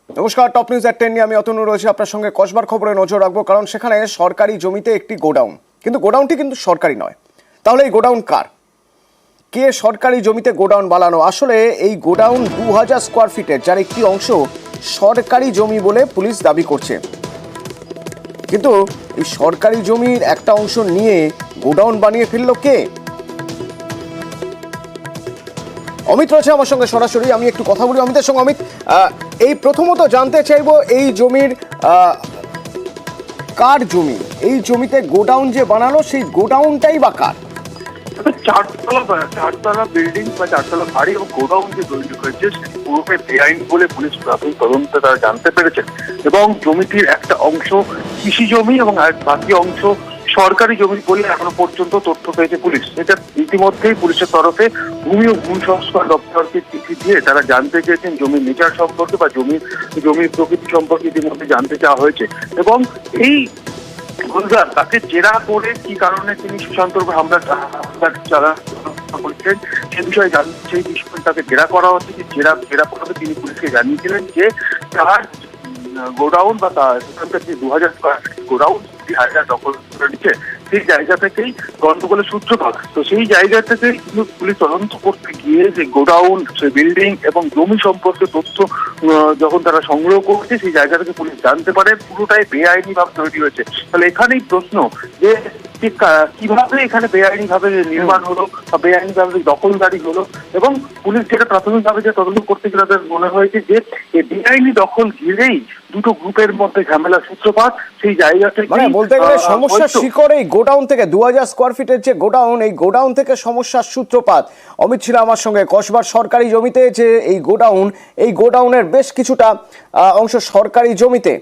নমস্কার, top news এট 10 নিয়ে আমি অতনু রয়েছি আপনার সঙ্গে। কসবার খবরে নজর রাখবো, কারণ সেখানে সরকারি জমিতে একটি গোডাউন, কিন্তু গোডাউনটি কিন্তু সরকারি নয়। তাহলে এই গোডাউন কার? কে সরকারি জমিতে গোডাউন বানানো? আসলে এই গোডাউন 2000 স্কোয়ার ফিটের, যার একটি অংশ সরকারি জমি বলে পুলিশ দাবি করছে। কিন্তু এই সরকারি জমির একটা অংশ নিয়ে গোডাউন বানিয়ে ফেললো কে? অমিত রয়েছে আমার সঙ্গে সরাসরি, আমি একটু কথা বলি অমিতের সঙ্গে। অমিত, এই প্রথমত জানতে চাইবো, এই জমির কার জমি? এই জমিতে গোডাউন যে বানালো, সেই গোডাউনটাই বা কার? চারতলা বিল্ডিং বা চারতলা বাড়ি এবং গোডাউন যে তৈরি হয়েছে সেটি পুরোটাই বেআইন বলে পুলিশ প্রাথমিক তদন্তে তারা জানতে পেরেছেন। এবং জমিটির একটা অংশ কৃষি জমি এবং আর বাকি অংশ সরকারি জমি বলে এখনো পর্যন্ত তথ্য পেয়েছে পুলিশ। এটা ইতিমধ্যেই পুলিশের তরফে ভূমি ও ভূমি সংস্কার দপ্তরকে চিঠি দিয়ে তারা জানতে চেয়েছেন জমির নেচার সম্পর্কে বা জমির প্রকৃতি সম্পর্কে ইতিমধ্যে জানতে চাওয়া হয়েছে। এবং এই গুলজার তাকে জেরা করে কি কারণে তিনি সুশান্তর হামলা করেছেন সে বিষয়ে সেই বিষয়ে তাকে জেরা করা হচ্ছে। জেরা করাতে তিনি পুলিশকে জানিয়েছিলেন যে তার গোডাউন বা তার যে 2000 স্কোয়ার ফিট গোডাউন হাজার দখল করে নিচ্ছে, সেই জায়গা থেকেই গন্ডগোলের সূত্রপাত। তো সেই জায়গা থেকে কিন্তু পুলিশ তদন্ত করতে গিয়ে যে গোডাউন, সে বিল্ডিং এবং জমি সম্পর্কে তথ্য যখন তারা সংগ্রহ করছে, সেই জায়গা থেকে পুলিশ জানতে পারে পুরোটাই বেআইনি ভাবে তৈরি হয়েছে। তাহলে এখানেই প্রশ্ন যে কিভাবে এখানে বেআইনি ভাবে নির্মাণ হলো বা বেআইনি ভাবে দখলদারি হলো। এবং পুলিশ যেটা প্রাথমিকভাবে যে তদন্ত করতে গেলে তাদের মনে হয়েছে যে এই বেআইনি দখল ঘিরেই দুটো গ্রুপের মধ্যে ঝামেলা সূত্রপাত। সেই জায়গা থেকে মানে বলতে গেলে সমস্যার শিকড় এই গোডাউন থেকে, 2000 স্কোয়ার ফিটের যে গোডাউন, এই গোডাউন থেকে সমস্যার সূত্রপাত। অমিত ছিল আমার সঙ্গে। কসবার সরকারি জমিতে যে এই গোডাউন, এই গোডাউনের বেশ কিছুটা অংশ সরকারি জমিতে।